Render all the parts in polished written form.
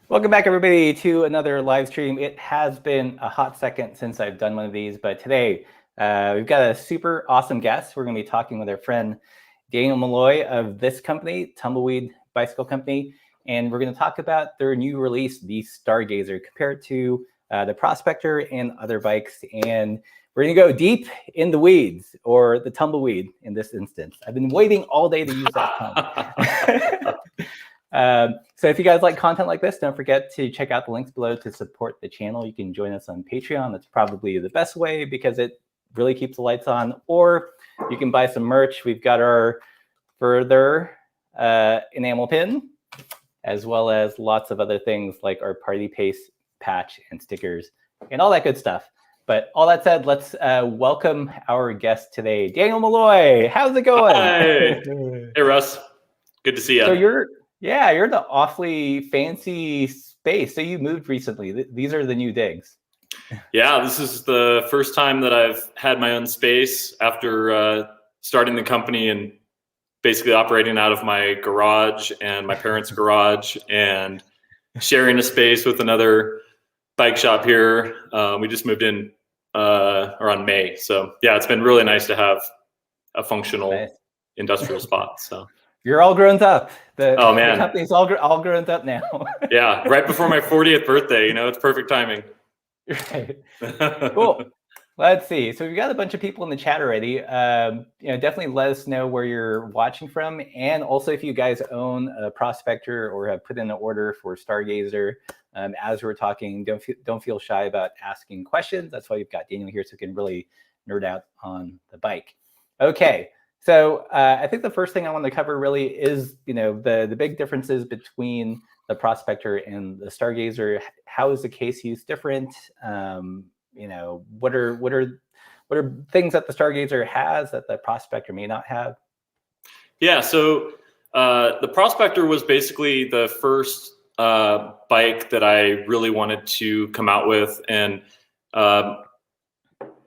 Welcome back, everybody, to another live stream. It has been a hot second since I've done one of these, but today we've got a super awesome guest. We're going to be talking with our friend Daniel Malloy of this company, Tumbleweed Bicycle Company, and we're going to talk about their new release, the Stargazer, compared to the Prospector and other bikes. And we're going to go deep in the weeds, or the tumbleweed in this instance. I've been waiting all day to use that pun. So if you guys like content like this, don't forget to check out the links below to support the channel. You can join us on Patreon. That's probably the best way because it really keeps the lights on. Or you can buy some merch. We've got our further enamel pin, as well as lots of other things like our party pace patch and stickers and all that good stuff. But all that said, let's welcome our guest today, Daniel Malloy. How's it going? Hi. Hey, Russ. Good to see you. So you're in the awfully fancy space. So you moved recently. These are the new digs. Yeah, this is the first time that I've had my own space after starting the company and basically operating out of my garage and my parents' garage and sharing a space with another bike shop here. We just moved in around May. So yeah, it's been really nice to have a functional industrial spot. So. You're all grown up. The man, the company's all grown up now. Yeah, right before my 40th birthday. It's perfect timing. Right. Cool. Let's see. So we've got a bunch of people in the chat already. Definitely let us know where you're watching from, and also if you guys own a Prospector or have put in an order for Stargazer. As we're talking, don't feel shy about asking questions. That's why we've got Daniel here, so we can really nerd out on the bike. Okay. So I think the first thing I want to cover really is, the big differences between the Prospector and the Stargazer. How is the case use different? What are things that the Stargazer has that the Prospector may not have? Yeah, so the Prospector was basically the first bike that I really wanted to come out with, and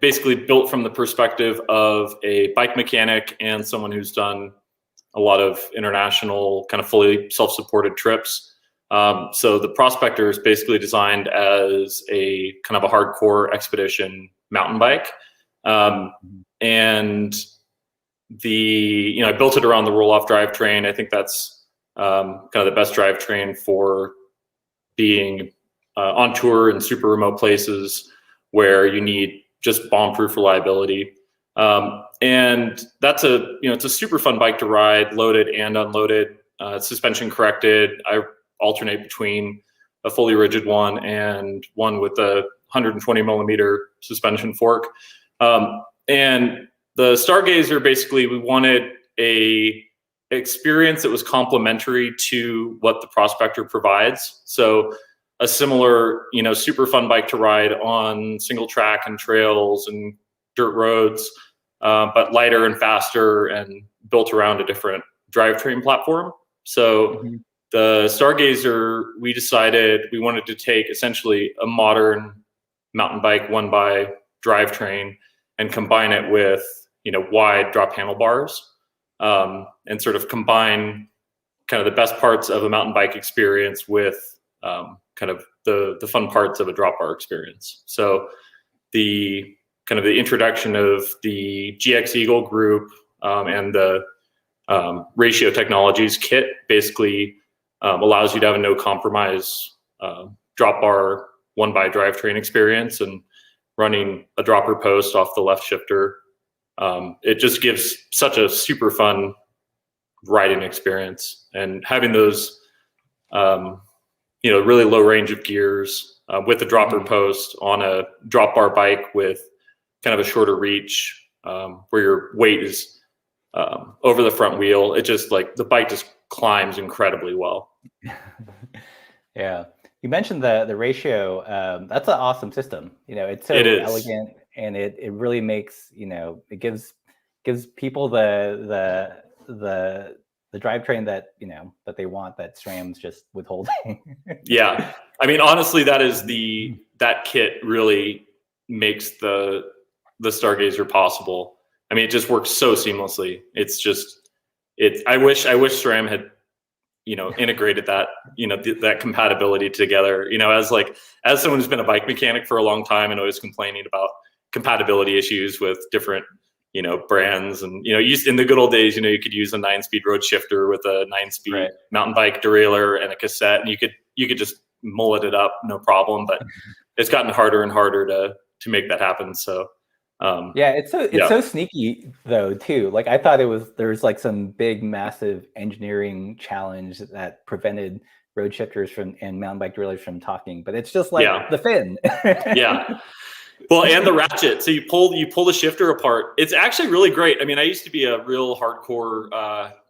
basically built from the perspective of a bike mechanic and someone who's done a lot of international kind of fully self-supported trips. So the Prospector is basically designed as a kind of a hardcore expedition mountain bike. And I built it around the roll-off drivetrain. I think that's kind of the best drivetrain for being on tour in super remote places where you need just bomb-proof reliability. And that's it's a super fun bike to ride, loaded and unloaded, suspension corrected. I alternate between a fully rigid one and one with a 120 millimeter suspension fork. And the Stargazer, basically, we wanted a experience that was complementary to what the Prospector provides. So a similar, super fun bike to ride on single track and trails and dirt roads, but lighter and faster and built around a different drivetrain platform. So the Stargazer, we decided we wanted to take essentially a modern mountain bike one by drivetrain and combine it with, wide drop handlebars, and sort of combine kind of the best parts of a mountain bike experience with kind of the fun parts of a drop bar experience. So the kind of the introduction of the GX Eagle group and the Ratio Technologies kit basically allows you to have a no compromise drop bar one by drivetrain experience, and running a dropper post off the left shifter. It just gives such a super fun riding experience, and having those really low range of gears with the dropper post on a drop bar bike with kind of a shorter reach where your weight is over the front wheel. It just the bike just climbs incredibly well. Yeah. You mentioned the Ratio. That's an awesome system. It's so elegant, and it really makes, it gives people the drivetrain that that they want, that SRAM's just withholding. Yeah, I mean, honestly, that kit really makes the Stargazer possible. I mean, it just works so seamlessly. I wish SRAM had integrated that, that compatibility together, as someone who's been a bike mechanic for a long time and always complaining about compatibility issues with different, brands. And, in the good old days, you could use a 9-speed road shifter with a 9-speed mountain bike derailleur and a cassette, and you could just mullet it up, no problem. But it's gotten harder and harder to make that happen. So, it's so sneaky though too. Like I thought there was like some big massive engineering challenge that prevented road shifters and mountain bike derailleurs from talking, but it's just like the fin. Well, and the ratchet. So you pull the shifter apart. It's actually really great. I mean, I used to be a real hardcore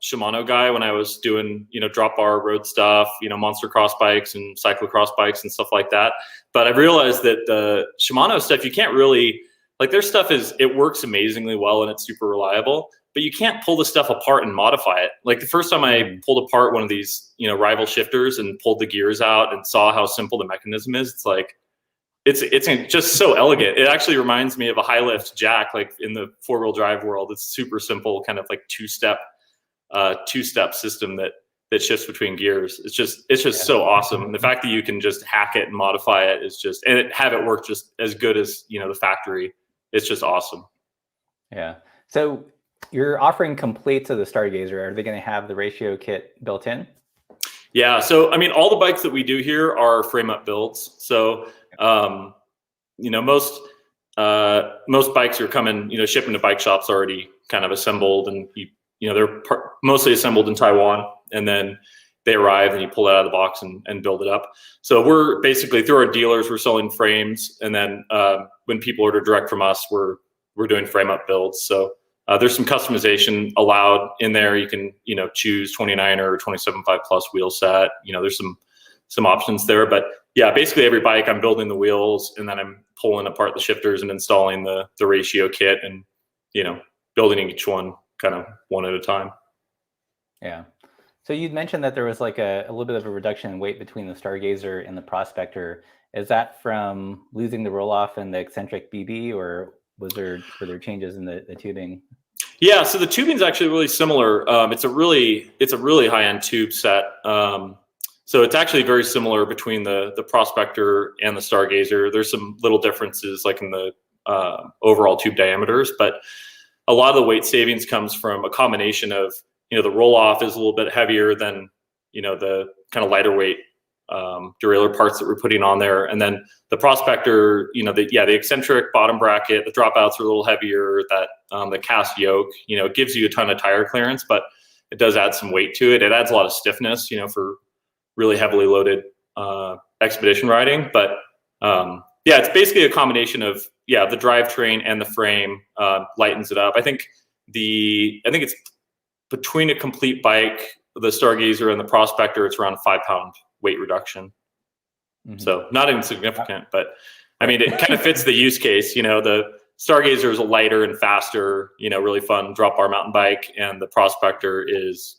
Shimano guy when I was doing, drop bar road stuff, monster cross bikes and cyclocross bikes and stuff like that. But I realized that the Shimano stuff, you can't really, like, their stuff it works amazingly well and it's super reliable, but you can't pull the stuff apart and modify it. Like the first time I pulled apart one of these, rival shifters and pulled the gears out and saw how simple the mechanism is, it's like, it's just so elegant. It actually reminds me of a high lift jack, like in the 4-wheel drive world. It's super simple, kind of like two-step system that shifts between gears. It's just so awesome. And the fact that you can just hack it and modify it is just, and have it work just as good as, the factory. It's just awesome. Yeah. So you're offering complete to the Stargazer. Are they going to have the ratio kit built in? Yeah. So, I mean, all the bikes that we do here are frame up builds. So, most bikes are coming, shipping to bike shops already kind of assembled, and they're mostly assembled in Taiwan, and then they arrive and you pull it out of the box and build it up. So we're basically, through our dealers, we're selling frames, and then when people order direct from us, we're doing frame up builds. So there's some customization allowed in there. You can choose 29 or 27.5 plus wheel set. There's some options there, but yeah, basically every bike I'm building the wheels, and then I'm pulling apart the shifters and installing the ratio kit, and building each one kind of one at a time. Yeah. So you'd mentioned that there was like a little bit of a reduction in weight between the Stargazer and the Prospector. Is that from losing the roll-off and the Eccentric BB, or were there changes in the tubing? Yeah, so the tubing is actually really similar. It's a really high-end tube set. So it's actually very similar between the Prospector and the Stargazer. There's some little differences like in the overall tube diameters, but a lot of the weight savings comes from a combination of, the roll-off is a little bit heavier than, the kind of lighter weight derailleur parts that we're putting on there. And then the Prospector, the Eccentric bottom bracket, the dropouts are a little heavier, that the cast yoke, it gives you a ton of tire clearance, but it does add some weight to it. It adds a lot of stiffness, for really heavily loaded expedition riding. But it's basically a combination of the drivetrain and the frame lightens it up. I think it's between a complete bike, the Stargazer and the Prospector, it's around a 5-pound weight reduction. Mm-hmm. So not insignificant, but I mean, it kind of fits the use case. The Stargazer is a lighter and faster, really fun drop bar mountain bike, and the Prospector is,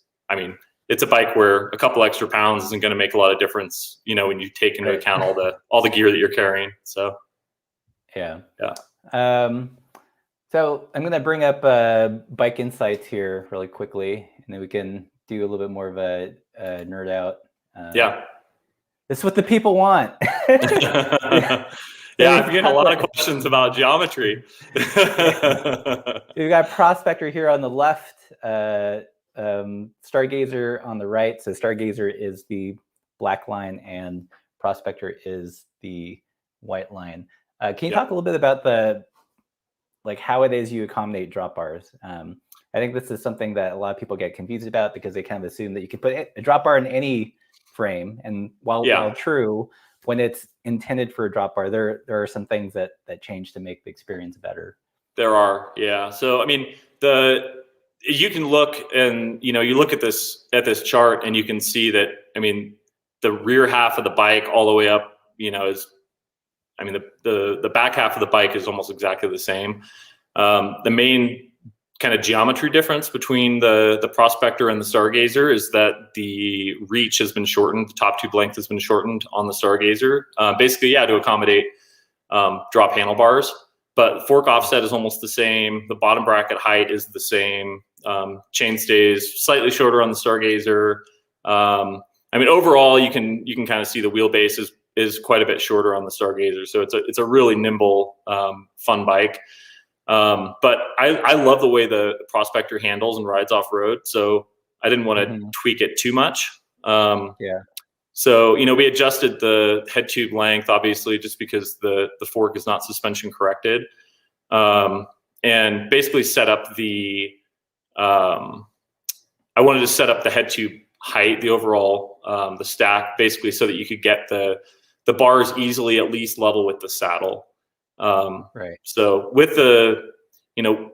it's a bike where a couple extra pounds isn't going to make a lot of difference, when you take into account all the gear that you're carrying. So, yeah. So I'm going to bring up bike insights here really quickly, and then we can do a little bit more of a nerd out. This is what the people want. Yeah, I'm getting a lot of questions about geometry. We've got Prospector here on the left. Stargazer on the right. So Stargazer is the black line and Prospector is the white line. Can you talk a little bit about how it is you accommodate drop bars? I think this is something that a lot of people get confused about because they kind of assume that you can put a drop bar in any frame. And while true, when it's intended for a drop bar, there are some things that change to make the experience better. There are, yeah. So, you can look and, you look at this chart and you can see that, the rear half of the bike all the way up, is, the back half of the bike is almost exactly the same. The main kind of geometry difference between the Prospector and the Stargazer is that the reach has been shortened. The top tube length has been shortened on the Stargazer, basically, to accommodate drop handlebars. But fork offset is almost the same. The bottom bracket height is the same. Chain stays slightly shorter on the Stargazer. I mean, overall, you can kind of see the wheelbase is quite a bit shorter on the Stargazer, so it's a really nimble, fun bike. But I love the way the Prospector handles and rides off road, so I didn't want to tweak it too much. Yeah. So we adjusted the head tube length, obviously, just because the fork is not suspension corrected, and basically set up the. I wanted to set up the head tube height, the overall the stack, basically, so that you could get the bars easily at least level with the saddle. Right. So with the,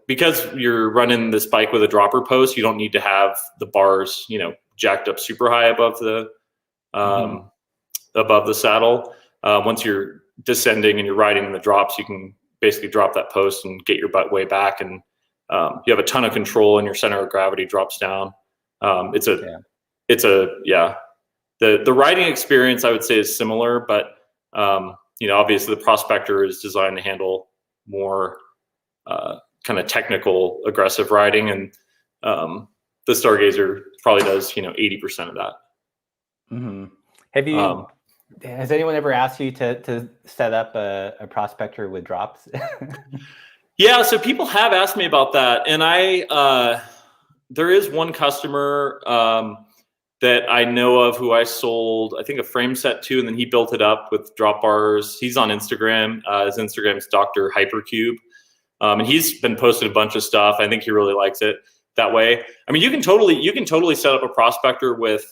because you're running this bike with a dropper post, you don't need to have the bars, jacked up super high above the saddle. Once you're descending and you're riding in the drops, you can basically drop that post and get your butt way back, and you have a ton of control, and your center of gravity drops down. The riding experience, I would say, is similar, but obviously the Prospector is designed to handle more kind of technical, aggressive riding, and the Stargazer probably does 80% of that. Have you? Has anyone ever asked you to set up a Prospector with drops? Yeah, so people have asked me about that, and there is one customer that I know of who I sold, I think, a frame set to, and then he built it up with drop bars. He's on Instagram. His Instagram's Dr. Hypercube, and he's been posting a bunch of stuff. I think he really likes it that way. I mean, you can totally set up a Prospector with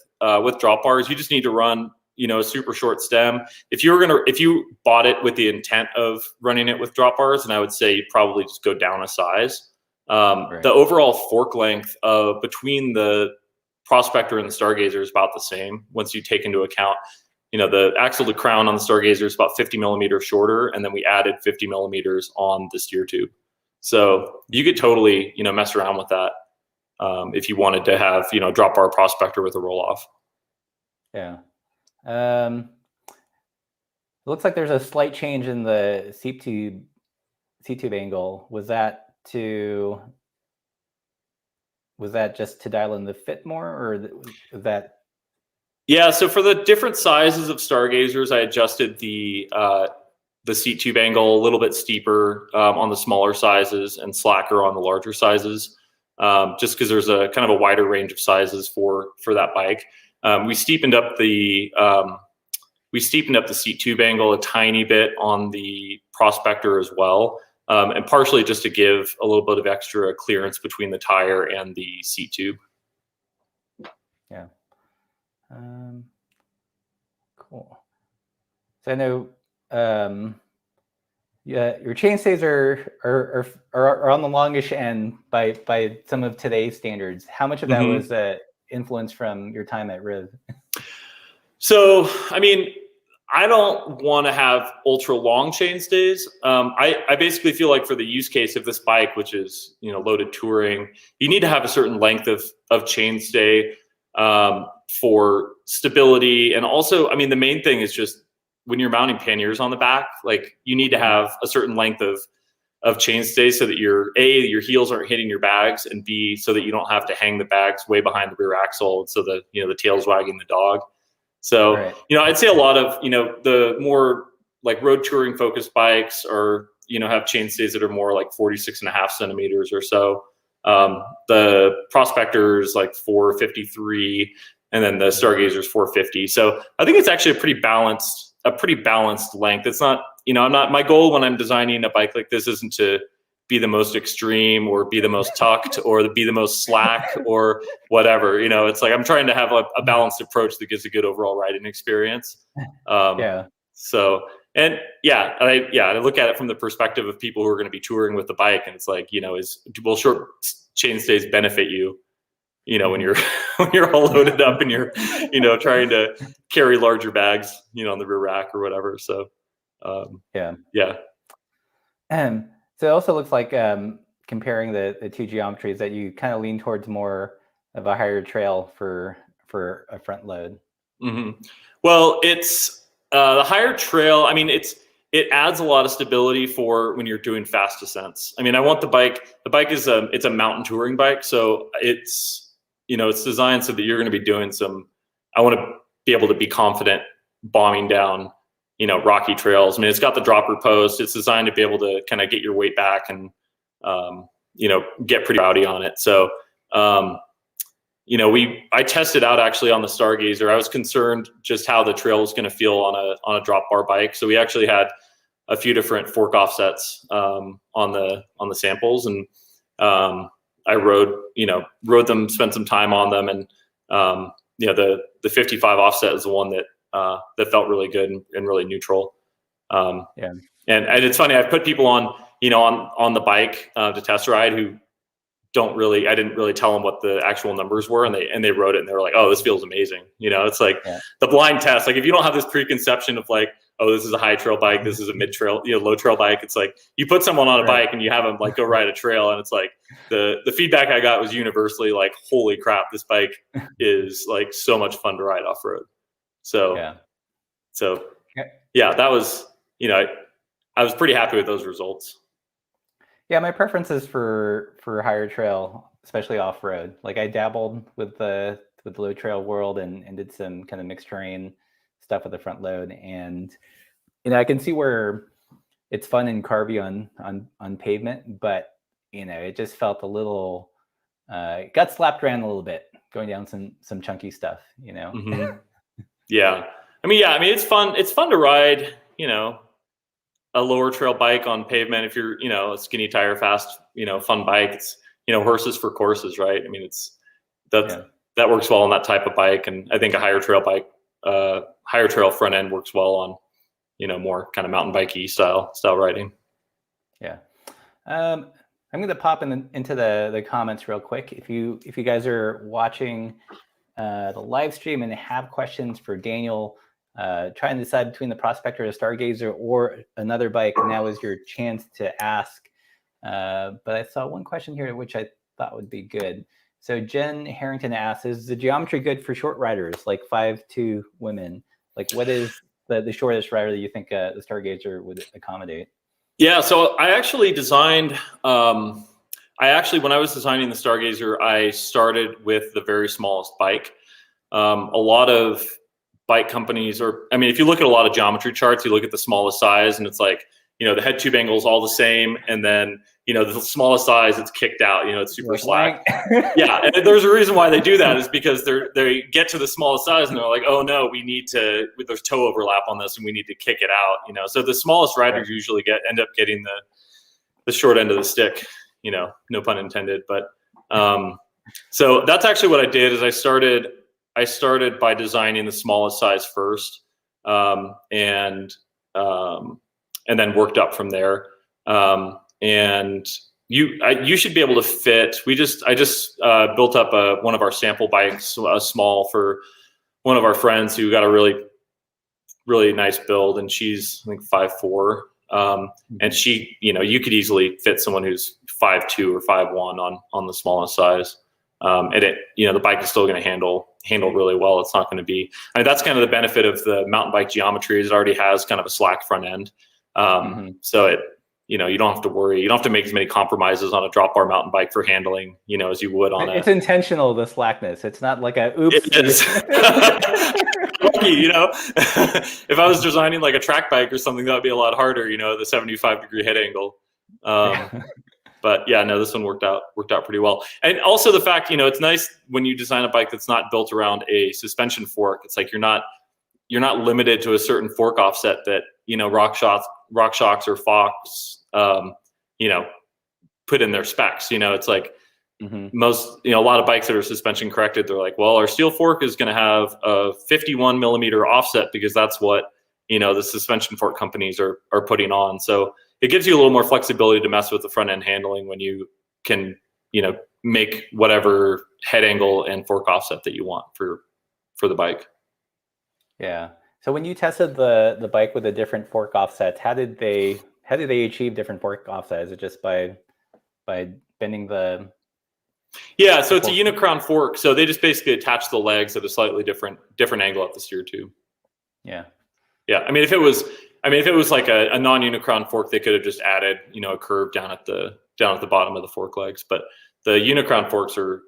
drop bars. You just need to run a super short stem. If you bought it with the intent of running it with drop bars, then I would say you probably just go down a size. Right. The overall fork length between the Prospector and the Stargazer is about the same. Once you take into account, the axle to crown on the Stargazer is about 50 millimeters shorter, and then we added 50 millimeters on the steer tube. So you could totally, mess around with that if you wanted to have, drop bar Prospector with a roll off. Yeah. It looks like there's a slight change in the seat tube angle. Was that just to dial in the fit more, or was that? Yeah, so for the different sizes of Stargazers, I adjusted the seat tube angle a little bit steeper on the smaller sizes and slacker on the larger sizes, just because there's a kind of a wider range of sizes for that bike. We steepened up the seat tube angle a tiny bit on the Prospector as well, and partially just to give a little bit of extra clearance between the tire and the seat tube. Yeah. Cool. So I know, your chainstays are on the longish end by some of today's standards. How much of that was influence from your time at Riv? So, I mean, I don't want to have ultra long chainstays. I basically feel like for the use case of this bike, which is loaded touring, you need to have a certain length of chainstay for stability, and also, I mean, the main thing is just when you're mounting panniers on the back, like you need to have a certain length of chainstay so that your heels aren't hitting your bags, and B, so that you don't have to hang the bags way behind the rear axle, so that the tail's wagging the dog. So, right. I'd say a lot of, the more like road touring focused bikes are, have chainstays that are more like 46.5 centimeters or so. The Prospector is like 453, and then the Stargazer is 450. So I think it's actually a pretty balanced length. It's not, my goal when I'm designing a bike like this isn't to be the most extreme or be the most tucked or be the most slack or whatever. It's like I'm trying to have a balanced approach that gives a good overall riding experience. So, and I look at it from the perspective of people who are going to be touring with the bike, and it's like, will short chainstays benefit you? When you're all loaded up and you're, trying to carry larger bags, on the rear rack or whatever. So, yeah. So it also looks like, comparing the two geometries, that you kind of lean towards more of a higher trail for a front load. Well, it's the higher trail. I mean, it adds a lot of stability for when you're doing fast descents. I mean, I want the bike is it's a mountain touring bike, so it's it's designed so that you're going to be doing some I want to be able to be confident bombing down, rocky trails. I mean, it's got the dropper post. It's designed to be able to kind of get your weight back and, get pretty rowdy on it. So, I tested out actually on the Stargazer. I was concerned just how the trail was going to feel on a drop bar bike. So we actually had a few different fork offsets on the samples, and I rode them, spent some time on them, and the 55 offset is the one that felt really good and really neutral. And it's funny, I've put people on on the bike to test ride who I didn't really tell them what the actual numbers were, and they rode it and they were like, oh, this feels amazing. It's like the blind test. Like if you don't have this preconception of like, oh, this is a high trail bike, this is a mid trail, low trail bike. It's like you put someone on a bike and you have them like go ride a trail, and it's like the feedback I got was universally like, holy crap, this bike is like so much fun to ride off road. So that was I was pretty happy with those results. Yeah, my preference is for higher trail, especially off road. Like I dabbled with the low trail world and did some kind of mixed terrain stuff with the front load, and I can see where it's fun and carvy on pavement, but it just felt a little got slapped around a little bit going down some chunky stuff. Mm-hmm. Yeah, I mean it's fun to ride a lower trail bike on pavement if you're a skinny tire fast fun bike. It's horses for courses, right? I mean that works well on that type of bike, and I think a higher trail bike, higher trail front end works well on more kind of mountain bikey style riding. Yeah. I'm going to pop into the comments real quick. If you guys are watching the live stream and have questions for Daniel, trying to decide between the Prospector, the Stargazer, or another bike, now is your chance to ask. But I saw one question here which I thought would be good. So Jen Harrington asks, is the geometry good for short riders like 5'2" women? Like what is the shortest rider that you think the Stargazer would accommodate? Yeah, so I actually designed, when I was designing the Stargazer, I started with the very smallest bike. A lot of bike companies if you look at a lot of geometry charts, you look at the smallest size and it's like, the head tube angle is all the same. And then, the smallest size, it's kicked out, it's super slack. Yeah. And there's a reason why they do that is because they get to the smallest size and they're like, oh no, there's toe overlap on this and we need to kick it out. So the smallest riders usually end up getting the short end of the stick, no pun intended. But, so that's actually what I did is I started by designing the smallest size first, and then worked up from there. And you should be able to fit. I just built up one of our sample bikes, small, for one of our friends who got a really, really nice build, and she's I think 5'4", and she, you could easily fit someone who's 5'2" or 5'1" on the smallest size. And the bike is still going to handle really well. It's not going to be, that's kind of the benefit of the mountain bike geometry is it already has kind of a slack front end. So it, you don't have to worry. You don't have to make as many compromises on a drop bar mountain bike for handling, as you would on it's intentional, the slackness. It's not like a oops. It is. Lucky, if I was designing like a track bike or something, that would be a lot harder, the 75-degree head angle. But yeah, no, this one worked out pretty well. And also the fact, it's nice when you design a bike that's not built around a suspension fork. It's like you're not limited to a certain fork offset that RockShox or Fox put in their specs. It's like most, a lot of bikes that are suspension corrected, they're like, well, our steel fork is going to have a 51 millimeter offset because that's what the suspension fork companies are putting on. So it gives you a little more flexibility to mess with the front end handling when you can, make whatever head angle and fork offset that you want for the bike. Yeah. So when you tested the bike with the different fork offsets, how did they achieve different fork offsets? Is it just by bending the? Yeah. So it's a Unicron fork. So they just basically attach the legs at a slightly different angle at the steer tube. Yeah. Yeah. If it was like a non-Unicron fork, they could have just added, a curve down at the bottom of the fork legs. But the Unicron forks are,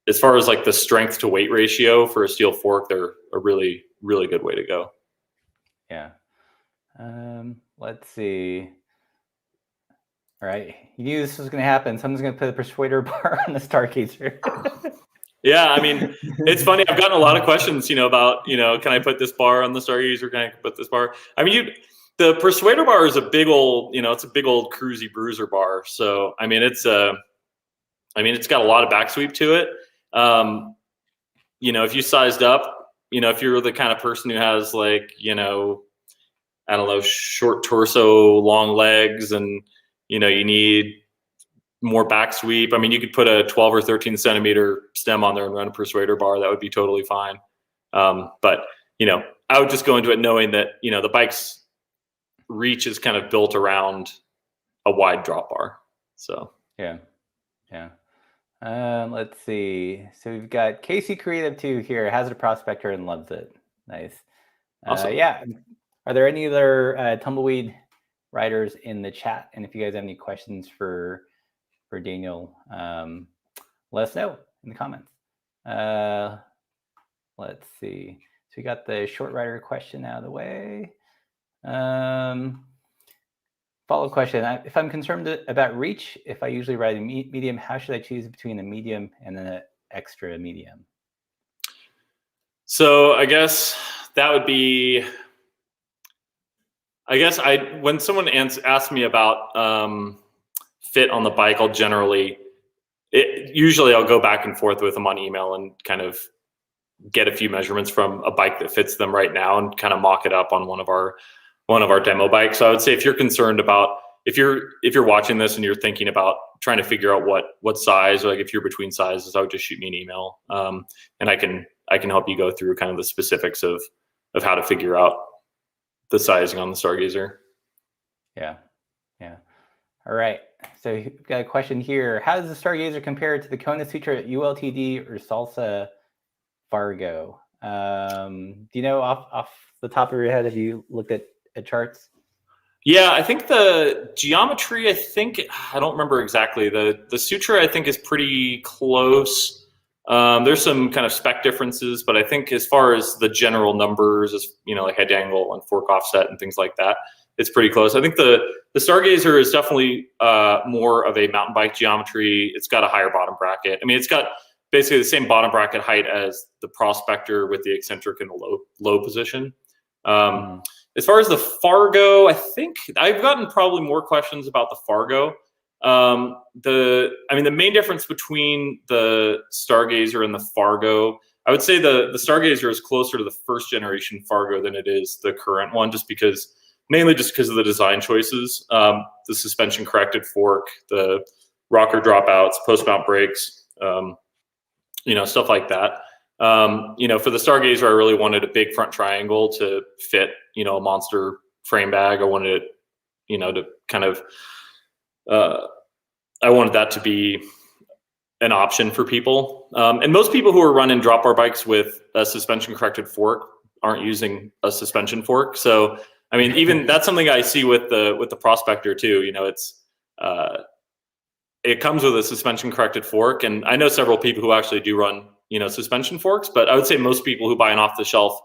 as far as like the strength to weight ratio for a steel fork, they're a really, really good way to go. Yeah. Let's see. All right. You knew this was going to happen. Someone's going to put a persuader bar on the Stargazer. Yeah, I mean, it's funny. I've gotten a lot of questions, about, can I put this bar on the Stargazer? Can I put this bar? I mean, the persuader bar is a big old, it's a big old cruisy bruiser bar. So, I mean, it's got a lot of back sweep to it. If you sized up, if you're the kind of person who has like, I don't know, short torso, long legs, and, you need more back sweep. I mean, you could put a 12 or 13 centimeter stem on there and run a persuader bar. That would be totally fine. But, I would just go into it knowing that, the bike's reach is kind of built around a wide drop bar. So, yeah. Let's see. So we've got Casey Creative 2 here, has a prospector and loves it. Nice. Awesome. Yeah. Are there any other Tumbleweed riders in the chat? And if you guys have any questions for Daniel, let us know in the comments. Let's see. So we got the short rider question out of the way. Follow-up question. If I'm concerned about reach, if I usually ride a medium, how should I choose between a medium and an extra medium? So I guess that would be, when someone asks me about fit on the bike, usually I'll go back and forth with them on email and kind of get a few measurements from a bike that fits them right now and kind of mock it up on one of our demo bikes. So I would say if you're concerned about, if you're watching this and you're thinking about trying to figure out what size, or like if you're between sizes, I would just shoot me an email, and I can help you go through kind of the specifics of how to figure out the sizing on the Stargazer. Yeah. All right. So we've got a question here. How does the Stargazer compare to the Kona Sutra ULTD or Salsa Fargo? Do you know off the top of your head, have you looked at charts? Yeah, I think the geometry, I don't remember exactly. The Sutra, I think, is pretty close. There's some kind of spec differences, but I think as far as the general numbers, like head angle and fork offset and things like that, it's pretty close. I think the Stargazer is definitely more of a mountain bike geometry. It's got a higher bottom bracket. I mean, it's got basically the same bottom bracket height as the Prospector with the Eccentric in the low position. As far as the Fargo, I think I've gotten probably more questions about the Fargo. The main difference between the Stargazer and the Fargo, I would say the Stargazer is closer to the first generation Fargo than it is the current one, mainly just because of the design choices, the suspension corrected fork, the rocker dropouts, post mount brakes, stuff like that. For the Stargazer, I really wanted a big front triangle to fit, a monster frame bag. I wanted it, to kind of, I wanted that to be an option for people. And most people who are running drop bar bikes with a suspension corrected fork aren't using a suspension fork. So, I mean, even that's something I see with the Prospector too. It comes with a suspension corrected fork, and I know several people who actually do run, suspension forks, but I would say most people who buy an off the shelf,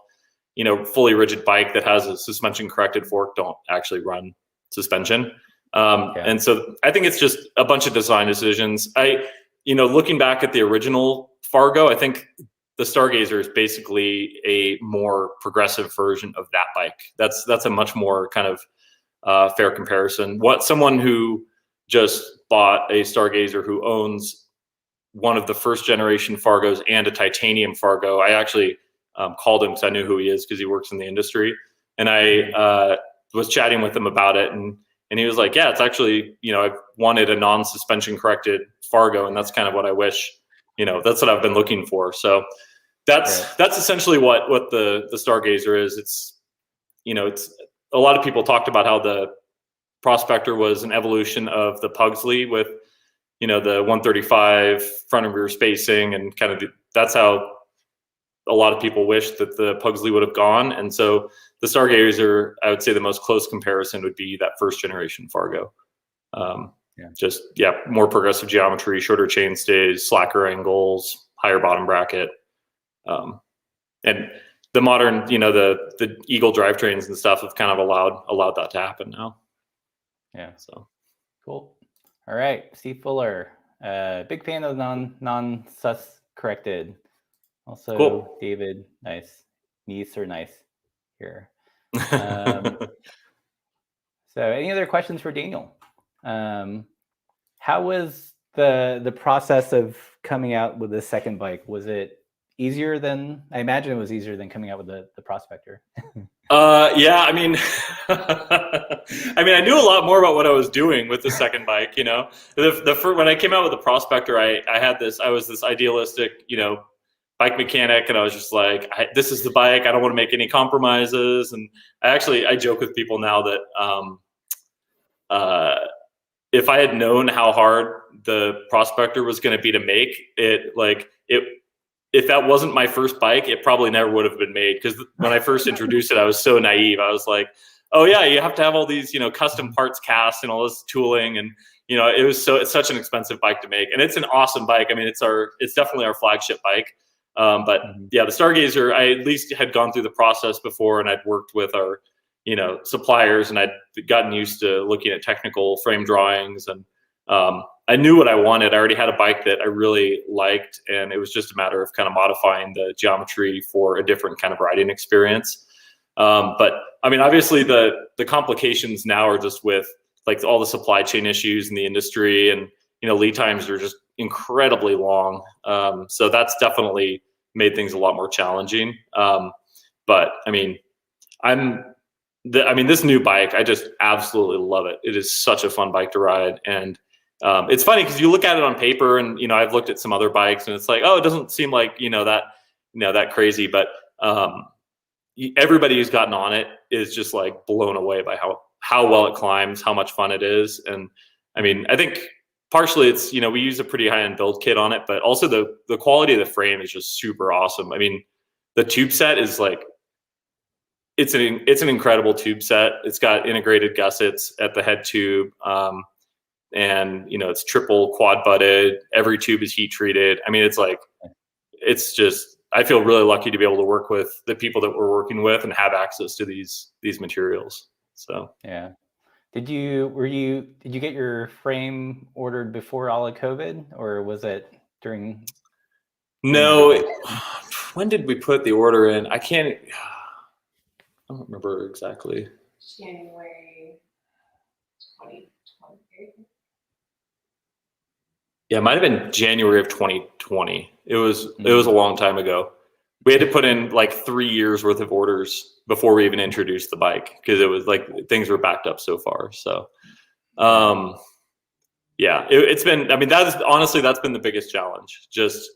fully rigid bike that has a suspension corrected fork don't actually run suspension. And so I think it's just a bunch of design decisions. Looking back at the original Fargo, I think the Stargazer is basically a more progressive version of that bike. That's a much more kind of fair comparison. Someone who just bought a Stargazer who owns one of the first generation Fargos and a titanium Fargo, I actually called him because I knew who he is because he works in the industry. And I was chatting with him about it, and he was like, yeah, it's actually, I wanted a non-suspension corrected Fargo, and that's kind of what I wish, that's what I've been looking for. So that's essentially what the Stargazer is. It's a lot of people talked about how the Prospector was an evolution of the Pugsley with, the 135 front and rear spacing, and kind of that's how a lot of people wish that the Pugsley would have gone. And so the Stargazer, I would say the most close comparison would be that first generation Fargo. More progressive geometry, shorter chain stays, slacker angles, higher bottom bracket. And the modern, the Eagle drivetrains and stuff have kind of allowed that to happen now. Yeah. So cool. All right, Steve Fuller, big fan of non-sus corrected. Also, cool. David, nice. Niece are nice here. So, any other questions for Daniel? How was the process of coming out with the second bike? Was it easier than, I imagine it was easier than coming out with the Prospector? Yeah, I mean, I knew a lot more about what I was doing with the second bike. The first, when I came out with the Prospector, I was this idealistic, bike mechanic, and I was just like, this is the bike. I don't want to make any compromises. And I joke with people now that if I had known how hard the Prospector was going to be to make, if that wasn't my first bike, it probably never would have been made. Because when I first introduced it, I was so naive. I was like, oh yeah, you have to have all these, custom parts cast and all this tooling. And, it's such an expensive bike to make. And it's an awesome bike. I mean, it's definitely our flagship bike. But yeah, the Stargazer, I at least had gone through the process before, and I'd worked with our, suppliers, and I'd gotten used to looking at technical frame drawings, and I knew what I wanted. I already had a bike that I really liked, and it was just a matter of kind of modifying the geometry for a different kind of riding experience. But obviously the complications now are just with like all the supply chain issues in the industry, and lead times are just incredibly long. So that's definitely made things a lot more challenging. But this new bike, I just absolutely love it. It is such a fun bike to ride. And it's funny because you look at it on paper, and, I've looked at some other bikes, and it's like, oh, it doesn't seem like, that crazy. But everybody who's gotten on it is just like blown away by how well it climbs, how much fun it is. And I think partially it's, we use a pretty high-end build kit on it, but also the quality of the frame is just super awesome. The tube set is like, it's an incredible tube set. It's got integrated gussets at the head tube. And it's triple quad butted. Every tube is heat treated. It's just, I feel really lucky to be able to work with the people that we're working with and have access to these materials. So yeah. Did you get your frame ordered before all of COVID, or was it during? No. When did we put the order in? I don't remember exactly. January 2020. Yeah, it might have been January of 2020. It was a long time ago. We had to put in like 3 years worth of orders before we even introduced the bike, because it was like things were backed up so far. So, yeah, it's been. That's been the biggest challenge. Just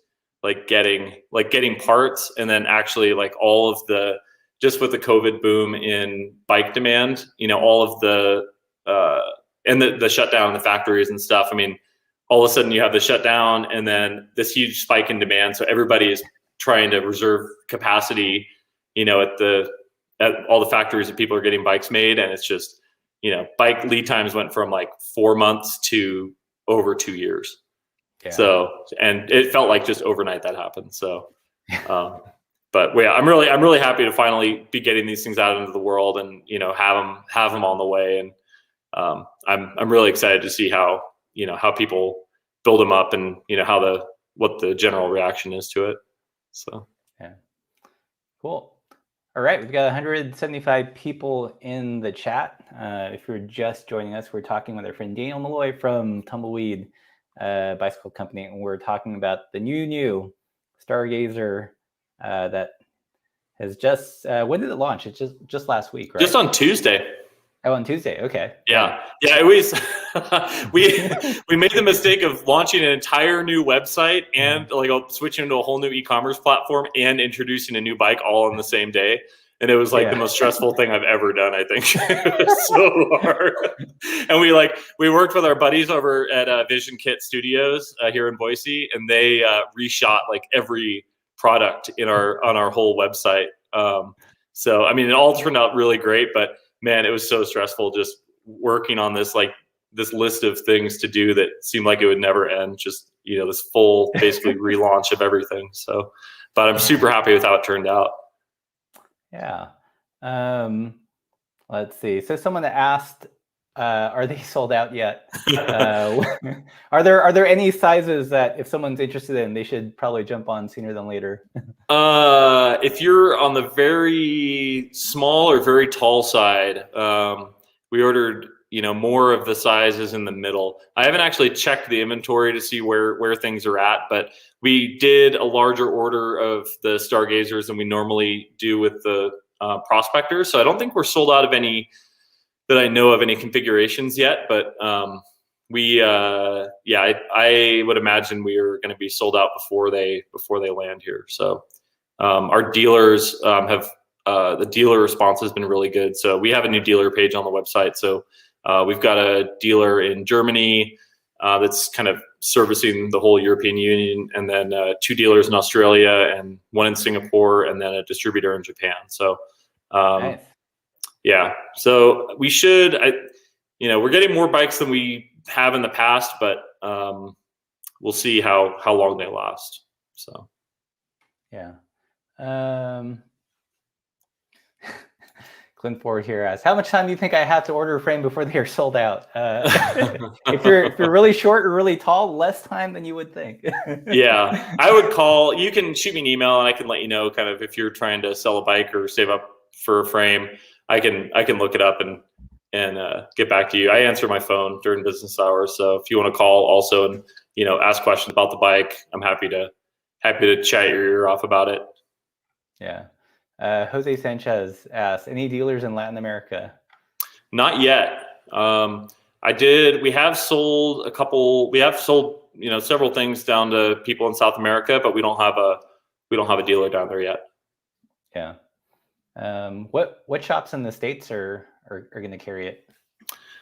like getting parts, and then actually like all of the, just with the COVID boom in bike demand, all of the and the shutdown in the factories and stuff. All of a sudden you have the shutdown, and then this huge spike in demand. So everybody is trying to reserve capacity, at all the factories that people are getting bikes made. And it's just, bike lead times went from like 4 months to over 2 years. Yeah. So, and it felt like just overnight that happened. So, but yeah, I'm really happy to finally be getting these things out into the world, and, have them on the way. And I'm really excited to see how people build them up, and what the general reaction is to it. So yeah, cool. All right, we've got 175 people in the chat. If you're just joining us, we're talking with our friend Daniel Malloy from Tumbleweed Bicycle Company, and we're talking about the new Stargazer that has just. When did it launch? It's just last week, right? Just on Tuesday. Oh, on Tuesday. Okay. Yeah. It was. we made the mistake of launching an entire new website and like switching to a whole new e-commerce platform and introducing a new bike all on the same day. And it was like the most stressful thing I've ever done, I think. It was so hard. And we worked with our buddies over at Vision Kit Studios here in Boise, and they reshot like every product on our whole website. So it all turned out really great, but man, it was so stressful just working on this list of things to do that seemed like it would never end. Just this full basically relaunch of everything. So, but I'm super happy with how it turned out. Yeah. Let's see. So someone asked, are they sold out yet? Are there any sizes that if someone's interested in, they should probably jump on sooner than later? If you're on the very small or very tall side, we ordered, more of the sizes in the middle. I haven't actually checked the inventory to see where things are at, but we did a larger order of the Stargazers than we normally do with the prospectors. So I don't think we're sold out of any that I know of, any configurations yet, but I would imagine we are going to be sold out before they land here. So our dealers have the dealer response has been really good. So we have a new dealer page on the website. So we've got a dealer in Germany that's kind of servicing the whole European Union, and then 2 dealers in Australia and 1 in Singapore, and then a distributor in Japan. So Nice. yeah, so we should, we're getting more bikes than we have in the past, but we'll see how long they last. So yeah. Clint Ford here asks, how much time do you think I have to order a frame before they are sold out? If you're really short or really tall, less time than you would think. Yeah, I would call. You can shoot me an email, and I can let you know kind of if you're trying to sell a bike or save up for a frame. I can look it up and get back to you. I answer my phone during business hours, so if you want to call also and ask questions about the bike, I'm happy to chat your ear off about it. Yeah. Jose Sanchez asks, any dealers in Latin America? Not yet. We have sold a couple. We have sold several things down to people in South America, but we don't have a dealer down there yet. Yeah. What shops in the States are going to carry it?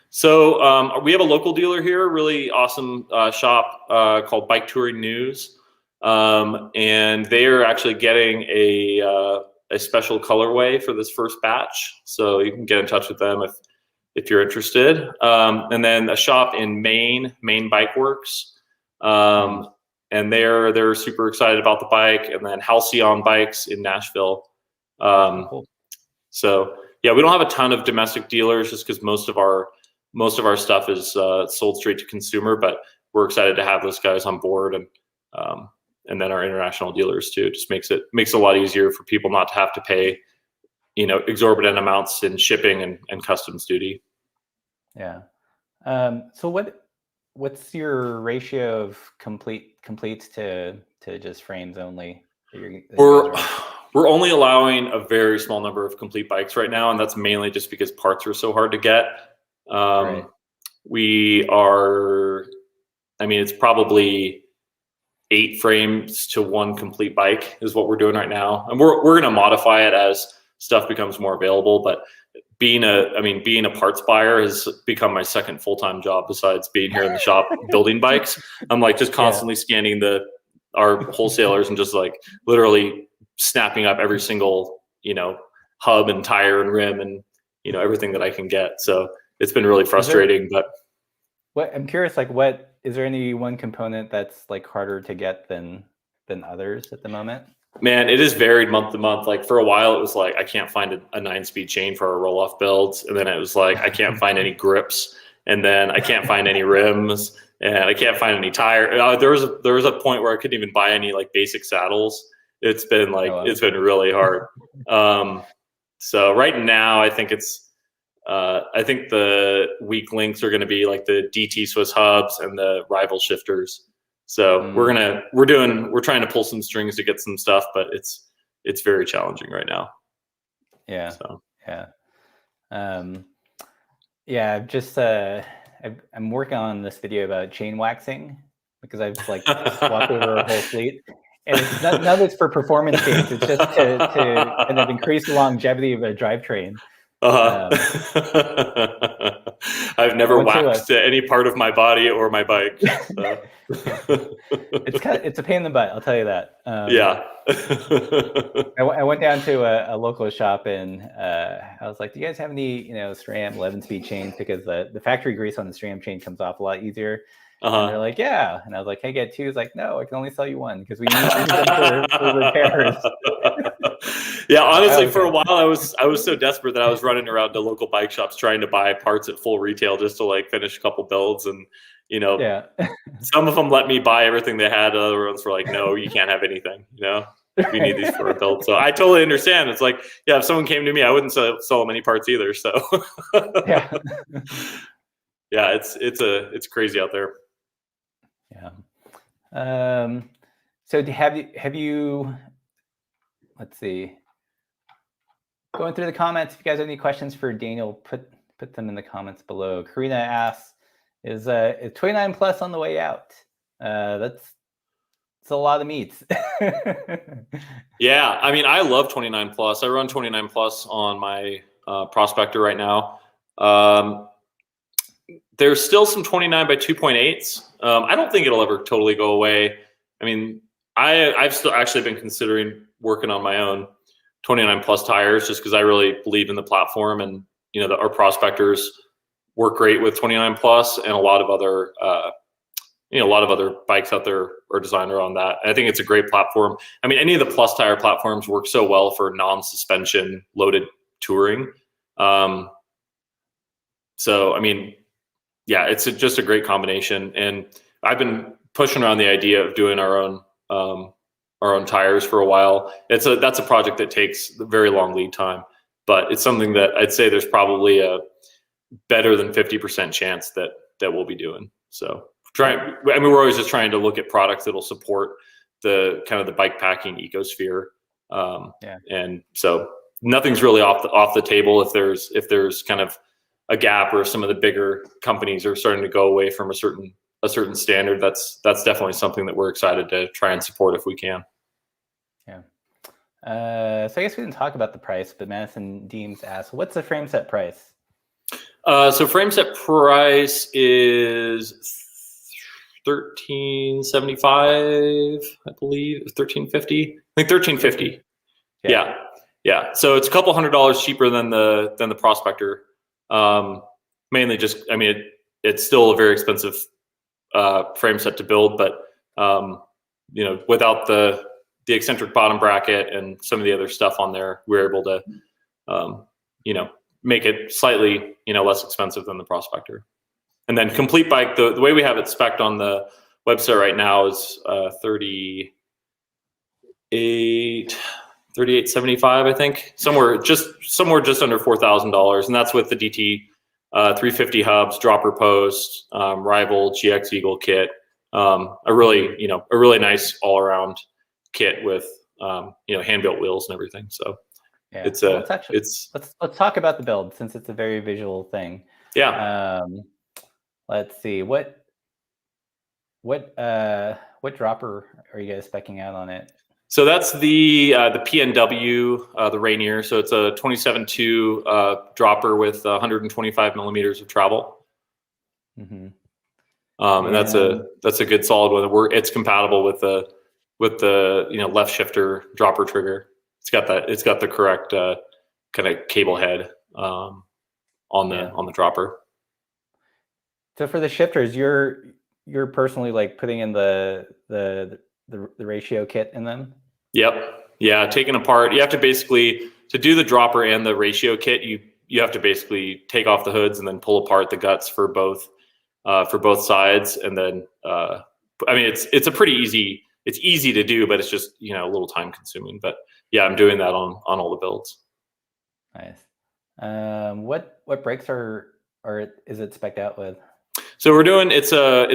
So we have a local dealer here, really awesome shop called Bike Touring News, and they are actually getting a special colorway for this first batch. So you can get in touch with them if you're interested. And then a shop in Maine Bike Works, and they're super excited about the bike. And then Halcyon Bikes in Nashville. Cool. So yeah, we don't have a ton of domestic dealers just because most of our stuff is sold straight to consumer, but we're excited to have those guys on board, and then our international dealers too. It just makes it a lot easier for people not to have to pay, exorbitant amounts in shipping and customs duty. Yeah. So what's your ratio of completes to just frames only? We're only allowing a very small number of complete bikes right now, and that's mainly just because parts are so hard to get. Right. We are, it's probably 8 frames to 1 complete bike is what we're doing right now, and we're going to modify it as stuff becomes more available. But being a parts buyer has become my second full-time job besides being here in the shop building bikes. I'm like just constantly scanning our wholesalers and just like literally snapping up every single hub and tire and rim and everything that I can get. So it's been really frustrating. What I'm curious, what is there any one component that's like harder to get than others at the moment? Man, it is varied month to month. Like for a while, it was like I can't find a 9-speed chain for our roll-off builds, and then it was like I can't find any grips, and then I can't find any rims, and I can't find any tire. There was a point where I couldn't even buy any like basic saddles. It's been it's been really hard. So right now, I think the weak links are going to be like the DT Swiss hubs and the rival shifters. So we're trying to pull some strings to get some stuff, but it's very challenging right now. Yeah. So. Yeah. I've just I'm working on this video about chain waxing because I've swapped over a whole fleet, and it's none of it's for performance gains. It's just to kind of increase the longevity of a drivetrain. I've never waxed any part of my body or my bike. So. It's a pain in the butt, I'll tell you that. Yeah. I went down to a local shop and I was like, do you guys have any SRAM 11-speed chains? Because the factory grease on the SRAM chain comes off a lot easier. And they're like, yeah. And I was like, hey, get two. He's like, no, I can only sell you one because we need them for repairs. Yeah, honestly, Okay. for a while I was so desperate that I was running around to local bike shops trying to buy parts at full retail just to like finish a couple builds. And Yeah. some of them let me buy everything they had. Other ones were like, no, you can't have anything. We need these for a build. So I totally understand. It's like, yeah, if someone came to me, I wouldn't sell them any parts either. So Yeah. yeah, it's crazy out there. Yeah. So have you? Let's see. Going through the comments, if you guys have any questions for Daniel, put them in the comments below. Karina asks, is 29 plus on the way out? That's a lot of meats. Yeah, I mean, I love 29 plus. I run 29 plus on my Prospector right now. There's still some 29 by 2.8s. I don't think it'll ever totally go away. I mean, I've still actually been considering working on my own 29 plus tires just because I really believe in the platform, and our Prospectors work great with 29 plus, and a lot of other bikes out there are designed around that. I think it's a great platform. I mean, any of the plus tire platforms work so well for non-suspension loaded touring. So I mean, yeah, it's just a great combination. And I've been pushing around the idea of doing our own tires for a while. That's a project that takes a very long lead time, but it's something that I'd say there's probably a better than 50% chance that we'll be doing. So we're always just trying to look at products that'll support the kind of the bike packing ecosphere. And so nothing's really off the table if there's kind of a gap, or some of the bigger companies are starting to go away from a certain standard. That's definitely something that we're excited to try and support if we can. Yeah. So I guess we didn't talk about the price, but Madison Deems asked, what's the frame set price? So frame set price is $1375, I believe. $1350. I think $1350. Yeah. So it's a couple $100 cheaper than the Prospector. Mainly just, I mean, it's still a very expensive frame set to build, but without the eccentric bottom bracket and some of the other stuff on there, we're able to make it slightly less expensive than the Prospector. And then complete bike, the way we have it spec'd on the website right now is $3875, I think, somewhere just under $4,000, and that's with the DT 350 hubs, dropper post, Rival GX Eagle kit, a really nice all around kit with hand built wheels and everything. So yeah, let's talk about the build, since it's a very visual thing. Yeah. Let's see, what dropper are you guys speccing out on it? So that's the PNW, the Rainier. So it's a 27.2 dropper with 125 millimeters of travel. Mm-hmm. And that's a good solid one. It's compatible with the left shifter dropper trigger. It's got the correct kind of cable head on the dropper. So for the shifters, you're personally like putting in the ratio kit in them? Yep. Yeah. Taken apart. You have to basically, to do the dropper and the ratio kit, you have to basically take off the hoods and then pull apart the guts for both sides. And then, I mean, it's a pretty easy, it's easy to do, but it's just, a little time consuming. But yeah, I'm doing that on all the builds. Nice. What brakes is it spec'd out with? So we're doing, it's a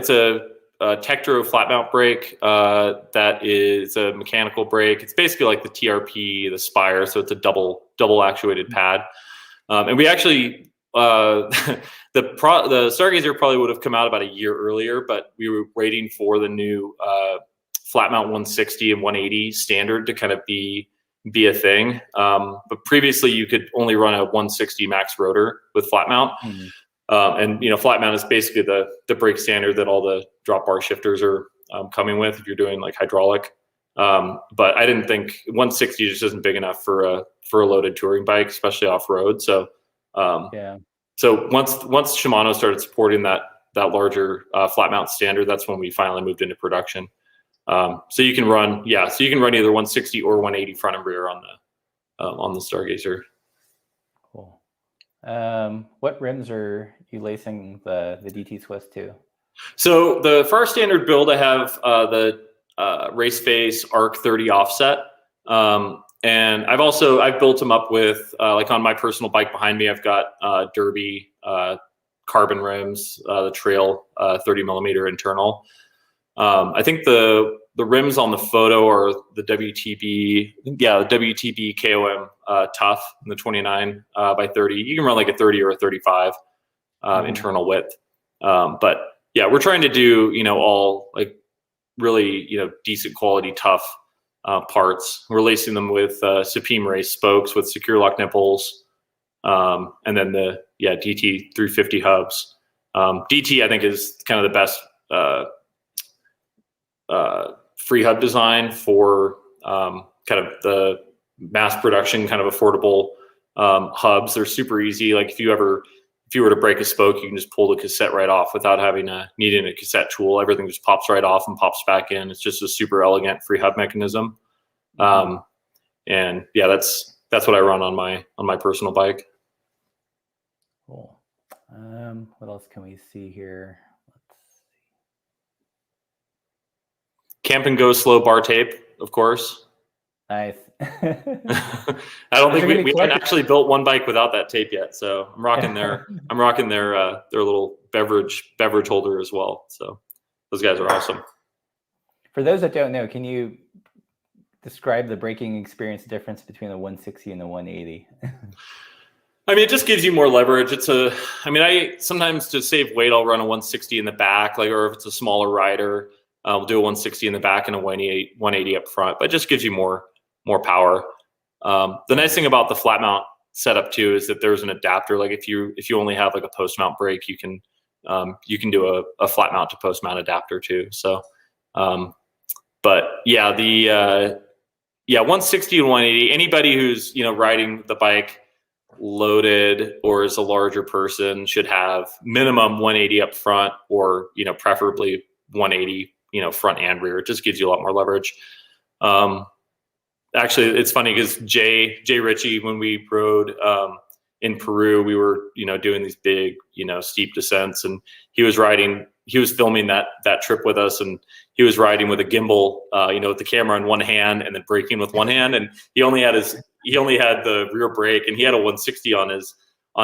Tektro flat mount brake that is a mechanical brake. It's basically like the TRP, the Spire, so it's a double actuated pad. And we actually the Stargazer probably would have come out about a year earlier, but we were waiting for the new flat mount 160 and 180 standard to kind of be a thing. But previously you could only run a 160 max rotor with flat mount. Mm-hmm. And flat mount is basically the brake standard that all the drop bar shifters are coming with if you're doing like hydraulic. But I didn't think 160 just isn't big enough for a loaded touring bike, especially off road. So so once Shimano started supporting that larger flat mount standard, that's when we finally moved into production. So you can run either 160 or 180 front and rear on the Stargazer. Cool. What rims are you lacing the DT Swiss to? So for our standard build, I have the Race Face Arc 30 offset. And I've built them up with, like on my personal bike behind me, I've got Derby carbon rims, the Trail 30 millimeter internal. I think the rims on the photo are the WTB KOM Tough in the 29 by 30. You can run like a 30 or a 35 internal width. But yeah, we're trying to do, all like really, decent quality, tough parts. We're lacing them with Supreme Race spokes with secure lock nipples. And then the DT 350 hubs. DT, I think, is kind of the best free hub design for kind of the mass production, kind of affordable hubs. They're super easy. Like if you were to break a spoke, you can just pull the cassette right off without needing a cassette tool. Everything just pops right off and pops back in. It's just a super elegant free hub mechanism. And yeah, that's what I run on my personal bike. Cool. What else can we see here? Camp and Go slow bar tape, of course. Nice. I don't think we haven't actually built one bike without that tape yet. So I'm rocking their little beverage holder as well. So those guys are awesome. For those that don't know, can you describe the braking experience difference between the 160 and the 180? I mean, it just gives you more leverage. I sometimes to save weight, I'll run a 160 in the back, or if it's a smaller rider, I'll do a 160 in the back and a 180 up front, but it just gives you more power. The nice thing about the flat mount setup too is that there's an adapter. Like if you only have like a post mount brake, you can do a flat mount to post mount adapter too. So, but yeah, the 160 and 180. Anybody who's riding the bike loaded or is a larger person should have minimum 180 up front, or preferably 180 front and rear. It just gives you a lot more leverage. Actually, it's funny because Jay Ritchie, when we rode in Peru, we were doing these big steep descents, and he was filming that trip with us, and he was riding with a gimbal, with the camera in one hand and then braking with one hand, and he only had the rear brake, and he had a 160 on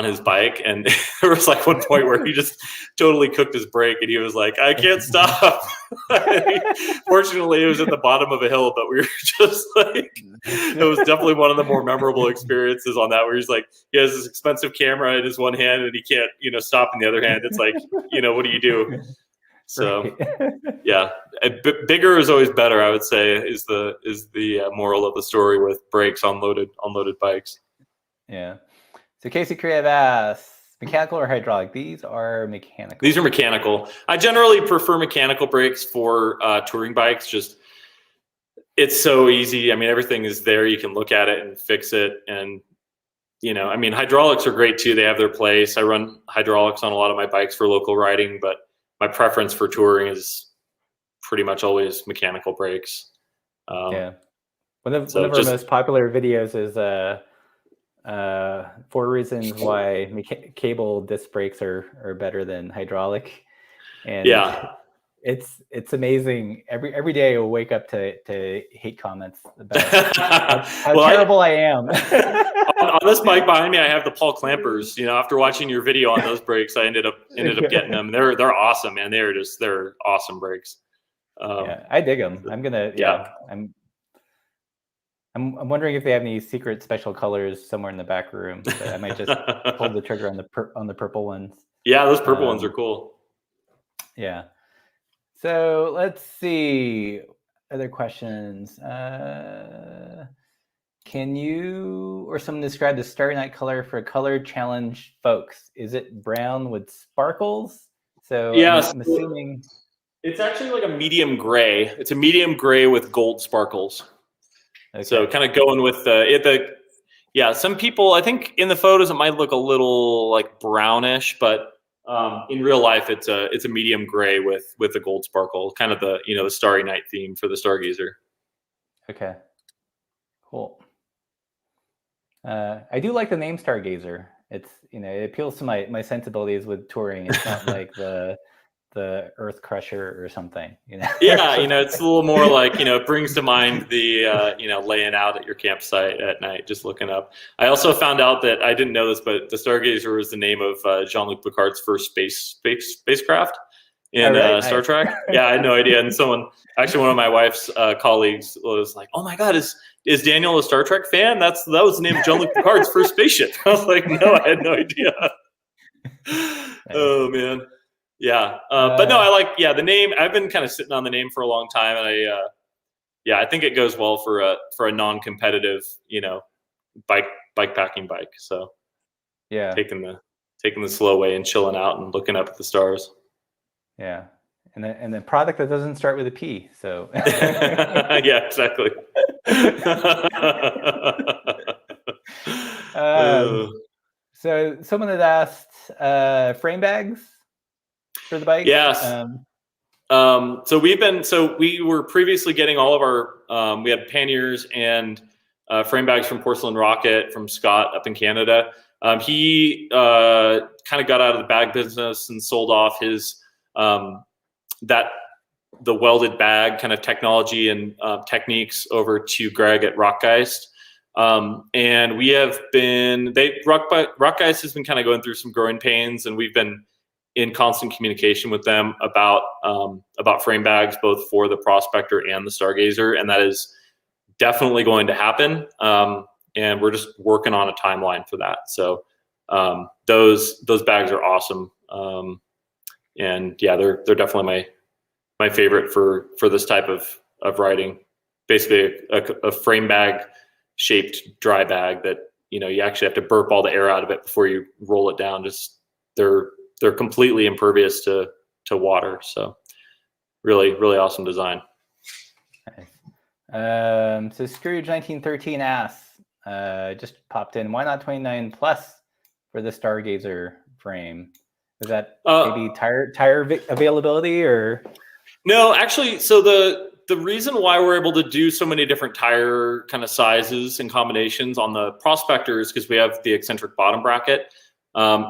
his bike, and there was like one point where he just totally cooked his brake, and he was like, I can't stop. Fortunately, it was at the bottom of a hill, but we were just like, it was definitely one of the more memorable experiences on that, where he's like, he has this expensive camera in his one hand and he can't stop in the other hand. It's like, what do you do? So yeah, bigger is always better, I would say, is the moral of the story with brakes on loaded bikes. Yeah. So Casey Creative asks, mechanical or hydraulic? These are mechanical. These are mechanical. I generally prefer mechanical brakes for touring bikes. Just, it's so easy. I mean, everything is there. You can look at it and fix it. And, hydraulics are great too. They have their place. I run hydraulics on a lot of my bikes for local riding, but my preference for touring is pretty much always mechanical brakes. Yeah. One of our most popular videos is 4 reasons why cable disc brakes are better than hydraulic. And yeah, it's amazing. Every day I will wake up to hate comments about how terrible I am. on this bike behind me, I have the Paul Clampers. After watching your video on those brakes, I ended up getting them. They're awesome, man. They're awesome brakes. Yeah, I dig them. I'm wondering if they have any secret special colors somewhere in the back room. But I might just pull the trigger on the purple ones. Yeah, those purple ones are cool. Yeah. So let's see. Other questions. Can you or someone describe the Starry Night color for color challenge folks? Is it brown with sparkles? So yeah, I'm assuming it's actually like a medium gray. It's a medium gray with gold sparkles. Okay. So kind of going with some people, I think in the photos it might look a little like brownish, but In real life, it's a medium gray with a gold sparkle, kind of the the Starry Night theme for the Stargazer. Okay, cool. I do like the name Stargazer. It's it appeals to my sensibilities with touring. It's not like the Earth Crusher or something. Yeah, it's a little more like it brings to mind the laying out at your campsite at night, just looking up. I also found out that I didn't know this, but the Stargazer was the name of Jean-Luc Picard's first spacecraft in Star Trek. Yeah, I had no idea. And one of my wife's colleagues was like, "Oh my God, is Daniel a Star Trek fan? That was the name of Jean-Luc Picard's first spaceship." I was like, "No, I had no idea." Oh man. Yeah, but no, I like the name. I've been kind of sitting on the name for a long time, and I think it goes well for a non-competitive, bike packing bike. So yeah, taking the slow way and chilling out and looking up at the stars. Yeah, and the product that doesn't start with a P. So yeah, exactly. So someone had asked frame bags for the bike. Yes. So we were previously getting all of our we had panniers and frame bags from Porcelain Rocket from Scott up in Canada. He kind of got out of the bag business and sold off his the welded bag kind of technology and techniques over to Greg at Rockgeist. And we have been Rockgeist has been kind of going through some growing pains, and we've been in constant communication with them about frame bags, both for the Prospector and the Stargazer, and that is definitely going to happen. And we're just working on a timeline for that. So those bags are awesome. And yeah, they're definitely my favorite for this type of riding. Basically, a frame bag shaped dry bag that you actually have to burp all the air out of it before you roll it down. Just they're completely impervious to water. So really, really awesome design. Nice. So Scrooge 1913 asks, just popped in, why not 29 plus for the Stargazer frame? Is that maybe tire availability or? No, actually, so the reason why we're able to do so many different tire kind of sizes and combinations on the Prospector is because we have the eccentric bottom bracket,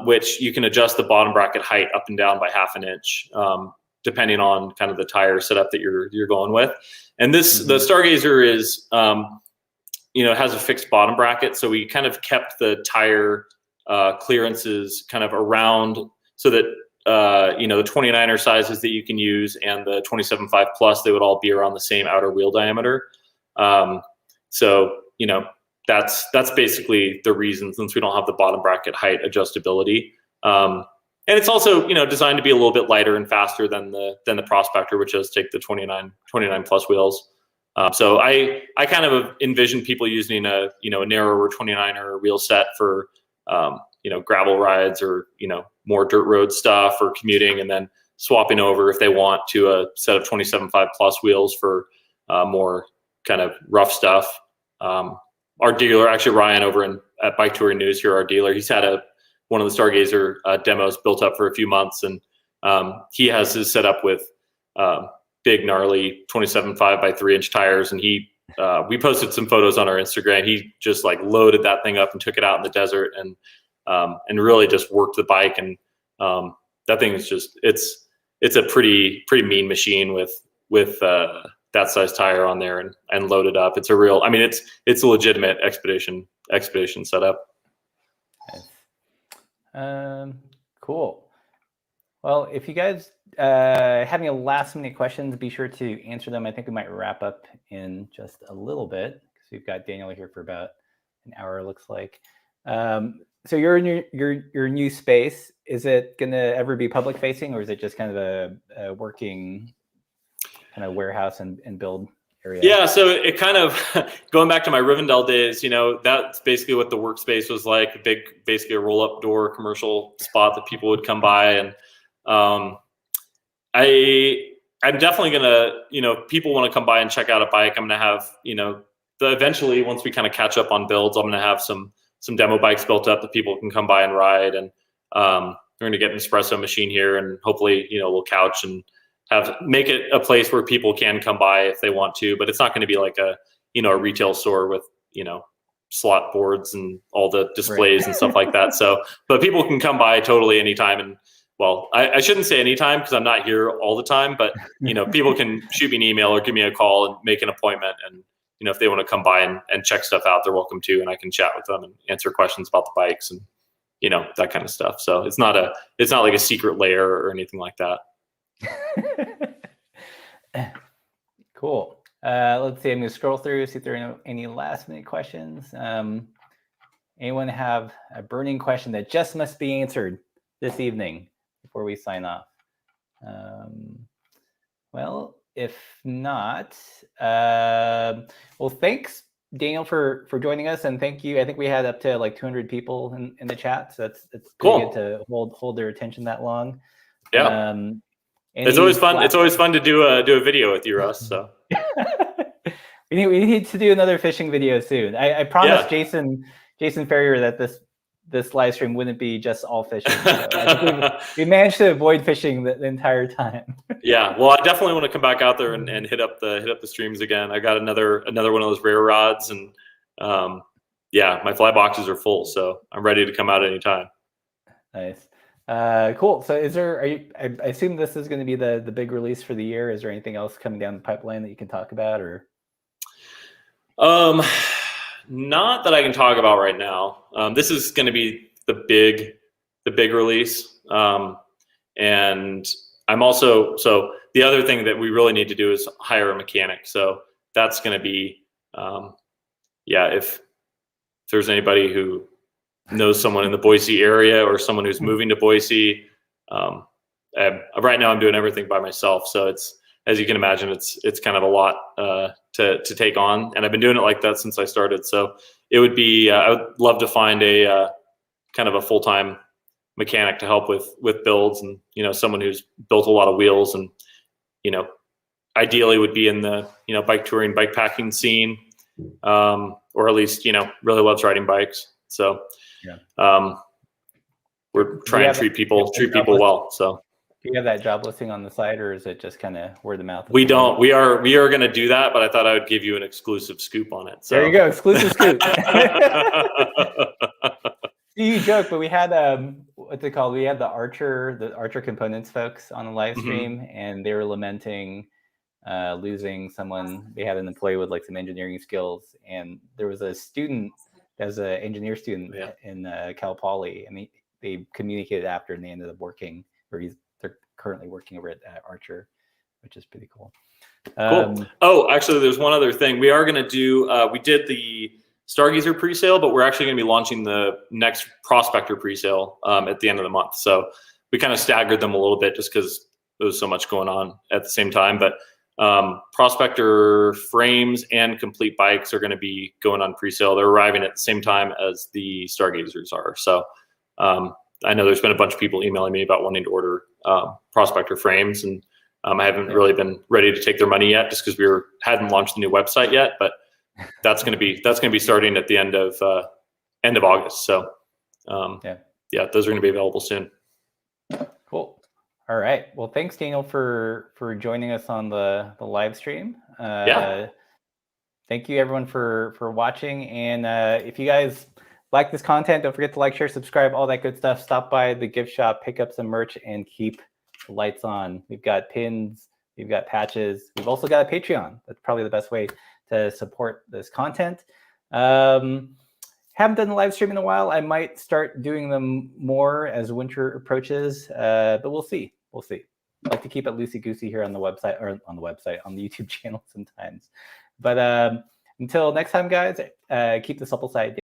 which you can adjust the bottom bracket height up and down by half an inch, depending on kind of the tire setup that you're going with. And the Stargazer is, has a fixed bottom bracket, so we kind of kept the tire clearances kind of around so that the 29er sizes that you can use and the 27.5 plus, they would all be around the same outer wheel diameter. So that's basically the reason, since we don't have the bottom bracket height adjustability. And it's also designed to be a little bit lighter and faster than the Prospector, which does take the 29 plus wheels. So I kind of envision people using a narrower 29er wheel set for gravel rides or more dirt road stuff or commuting, and then swapping over if they want to a set of 27.5 plus wheels for more kind of rough stuff. Our dealer, actually Ryan over at Bike Touring News here, our dealer, he's had one of the Stargazer demos built up for a few months, and he has his set up with big gnarly 27.5 by 3-inch tires, and we posted some photos on our Instagram. He just like loaded that thing up and took it out in the desert and really just worked the bike. And that thing is just it's a pretty mean machine with that size tire on there and loaded up. It's a real, it's a legitimate expedition setup. Cool. Well, if you guys have any last minute questions, be sure to answer them. I think we might wrap up in just a little bit because we've got Daniel here for about an hour, it looks like. So you're in your new space. Is it going to ever be public facing, or is it just kind of a working kind of warehouse and build area? Yeah, so it kind of going back to my Rivendell days, that's basically what the workspace was like. Basically a roll-up door commercial spot that people would come by, and I'm definitely gonna, people want to come by and check out a bike. I'm gonna have, eventually once we kind of catch up on builds, I'm gonna have some demo bikes built up that people can come by and ride. And we're going to get an espresso machine here, and hopefully, you know, we'll couch and make it a place where people can come by if they want to. But it's not going to be like a, you know, a retail store with, you know, slot boards and all the displays and stuff like that. So, but people can come by totally anytime. And well, I shouldn't say anytime because I'm not here all the time, but you know, people can shoot me an email or give me a call and make an appointment. And, you know, if they want to come by and check stuff out, they're welcome to, and I can chat with them and answer questions about the bikes and, you know, that kind of stuff. So it's not like a secret lair or anything like that. Cool. Let's see. I'm going to scroll through, see if there are any last minute questions. Anyone have a burning question that just must be answered this evening before we sign off? Well, if not, well, thanks, Daniel, for joining us, and thank you. I think we had up to like 200 people in the chat, so it's cool. Good to hold their attention that long. Yeah. It's always fun. It's always fun to do a video with you, Russ. So we need to do another fishing video soon. I promised Jason Ferrier that this live stream wouldn't be just all fishing. So I think we managed to avoid fishing the entire time. Yeah, well, I definitely want to come back out there and hit up the streams again. I got another one of those rare rods, and yeah, my fly boxes are full, so I'm ready to come out anytime. Nice. Cool. So I assume this is going to be the big release for the year. Is there anything else coming down the pipeline that you can talk about, or? Not that I can talk about right now. This is going to be the big release. And I'm also, so the other thing that we really need to do is hire a mechanic. So that's going to be, yeah, if there's anybody who knows someone in the Boise area or someone who's moving to Boise. Right now I'm doing everything by myself. So it's, as you can imagine, it's kind of a lot to take on. And I've been doing it like that since I started. So it would be, I would love to find a kind of a full-time mechanic to help with builds, and, you know, someone who's built a lot of wheels and, you know, ideally would be in the, you know, bike touring, bike packing scene, or at least, you know, really loves riding bikes. So we're trying to treat people well. So do you have that job listing on the site, or is it just kind of word of mouth? We don't. We are going to do that, but I thought I would give you an exclusive scoop on it. So there you go, exclusive scoop. You joke, but we had what's it called? We had the Archer Components folks on the live stream, and they were lamenting losing someone. They had an employee with like some engineering skills, and there was a student as an engineer student in Cal Poly, and they communicated after, and they ended up working, or they're currently working over at Archer, which is pretty cool. Cool. Oh, actually, there's one other thing. We are going to do, we did the Stargazer pre-sale, but we're actually going to be launching the next Prospector pre-sale at the end of the month. So we kind of staggered them a little bit just because there was so much going on at the same time. But Prospector frames and complete bikes are going to be going on pre-sale. They're arriving at the same time as the Stargazers are. So I know there's been a bunch of people emailing me about wanting to order Prospector frames, and I haven't really been ready to take their money yet, just because hadn't launched the new website yet. But that's going to be starting at the end of August. So yeah, those are going to be available soon. Cool. All right. Well, thanks, Daniel, for joining us on the live stream. Thank you, everyone, for watching. And if you guys like this content, don't forget to like, share, subscribe, all that good stuff. Stop by the gift shop, pick up some merch, and keep the lights on. We've got pins, we've got patches. We've also got a Patreon. That's probably the best way to support this content. Haven't done the live stream in a while. I might start doing them more as winter approaches, but we'll see. I like to keep it loosey-goosey here on the website, on the YouTube channel sometimes. But until next time, guys, keep the supple side.